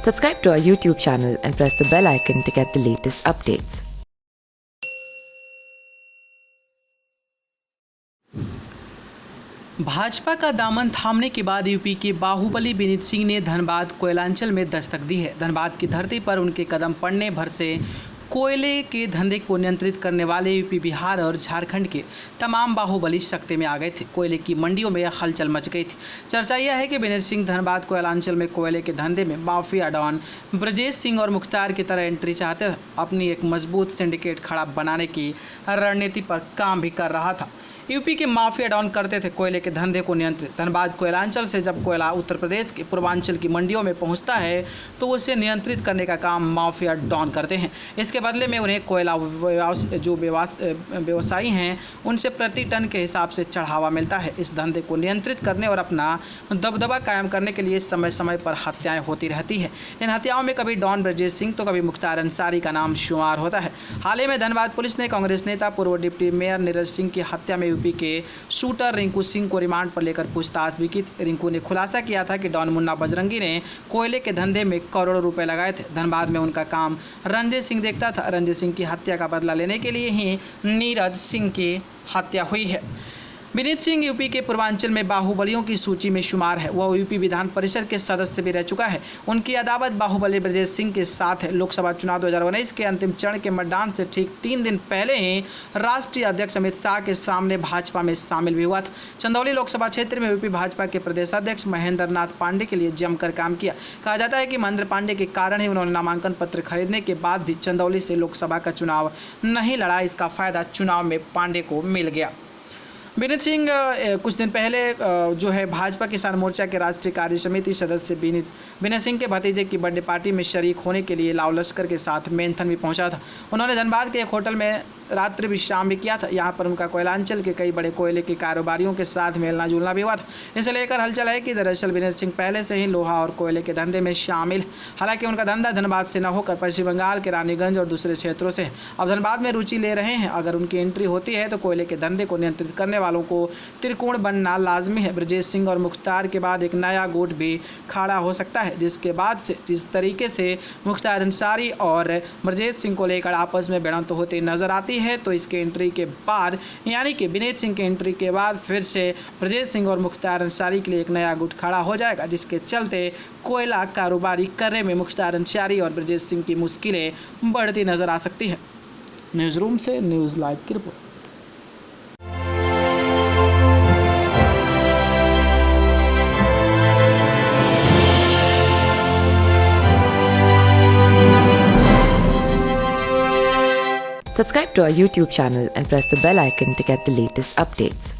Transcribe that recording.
Subscribe to our YouTube channel and press the bell icon to get the latest updates. Bhajpa का दामन थामने के बाद UP के बाहुबली विनीत सिंह ने धनबाद कोयलांचल में दस्तक दी है। धनबाद की धरती पर उनके कदम पड़ने भर से कोयले के धंधे को नियंत्रित करने वाले यूपी, बिहार और झारखंड के तमाम बाहुबली सख्ते में आ गए थे। कोयले की मंडियों में हलचल मच गई थी। चर्चा यह है कि विनीत सिंह धनबाद कोयलांचल में कोयले के धंधे में माफिया डॉन ब्रजेश सिंह और मुख्तार की तरह एंट्री चाहते थे। अपनी एक मजबूत सिंडिकेट खड़ा बनाने की रणनीति पर काम भी कर रहा था। यूपी के माफिया डॉन करते थे कोयले के धंधे को नियंत्रित। धनबाद कोयलांचल से जब कोयला उत्तर प्रदेश के पूर्वांचल की मंडियों में पहुंचता है तो उसे नियंत्रित करने का काम माफिया डॉन करते हैं। इसके बदले में उन्हें कोयला जो व्यवसायी हैं उनसे प्रति टन के हिसाब से चढ़ावा मिलता है। इस धंधे को नियंत्रित करने और अपना दबदबा कायम करने के लिए समय समय पर हत्याएं होती रहती है। इन हत्याओं में कभी डॉन ब्रजेश सिंह तो कभी मुख्तार अंसारी का नाम शुमार होता है। हाल ही में धनबाद पुलिस ने कांग्रेस नेता पूर्व डिप्टी मेयर नीरज सिंह की हत्या में यूपी के शूटर रिंकू सिंह को रिमांड पर लेकर पूछताछ भी की। रिंकू ने खुलासा किया था कि डॉन मुन्ना बजरंगी ने कोयले के धंधे में करोड़ों रुपए लगाए थे। धनबाद में उनका काम रंजीत सिंह देखता था। रंजीत सिंह की हत्या का बदला लेने के लिए ही नीरज सिंह की हत्या हुई है। विनीत सिंह यूपी के पूर्वांचल में बाहुबलियों की सूची में शुमार है। वह यूपी विधान परिषद के सदस्य भी रह चुका है। उनकी अदावत बाहुबली ब्रजेश सिंह के साथ है। लोकसभा चुनाव 2019 के अंतिम चरण के मतदान से ठीक 3 दिन पहले ही राष्ट्रीय अध्यक्ष अमित शाह के सामने भाजपा में शामिल भी हुआ था। चंदौली लोकसभा क्षेत्र में यूपी भाजपा के प्रदेश अध्यक्ष महेंद्र नाथ पांडे के लिए जमकर काम किया। कहा जाता है कि महेंद्र पांडे के कारण ही उन्होंने नामांकन पत्र खरीदने के बाद भी चंदौली से लोकसभा का चुनाव नहीं लड़ा। इसका फायदा चुनाव में पांडे को मिल गया। विनीत सिंह कुछ दिन पहले जो है भाजपा किसान मोर्चा के राष्ट्रीय कार्य समिति सदस्य विनीत सिंह के भतीजे की बर्थडे पार्टी में शरीक होने के लिए लाव लश्कर के साथ मेंथन भी पहुंचा था। उन्होंने धनबाद के एक होटल में रात्रि विश्राम भी किया था। यहाँ पर उनका कोयलांचल के कई बड़े कोयले के कारोबारियों के साथ मिलना जुलना भी हुआ था। इसे लेकर हलचल है कि दरअसल विनीत सिंह पहले से ही लोहा और कोयले के धंधे में शामिल। हालांकि उनका धंधा धनबाद से न होकर पश्चिम बंगाल के रानीगंज और दूसरे क्षेत्रों से अब धनबाद में रुचि ले रहे हैं। अगर उनकी एंट्री होती है तो कोयले के धंधे को नियंत्रित करने वालों को त्रिकोण बनना लाजमी है। ब्रजेश सिंह और मुख्तार के बाद एक नया गुट भी खड़ा हो सकता है, जिसके बाद से जिस तरीके से मुख्तार अंसारी और ब्रजेश सिंह को लेकर आपस में भिड़ंत होती नजर आती है, तो इसके एंट्री के बाद यानी कि विनीत सिंह के एंट्री के बाद फिर से ब्रजेश सिंह और मुख्तार अंसारी के लिए एक नया गुट खड़ा हो जाएगा, जिसके चलते कोयला कारोबारी करने में मुख्तार अंसारी और ब्रजेश सिंह की मुश्किलें बढ़ती नजर आ सकती है। न्यूज़ रूम से न्यूज़ लाइव की report. Subscribe to our YouTube channel and press the bell icon to get the latest updates.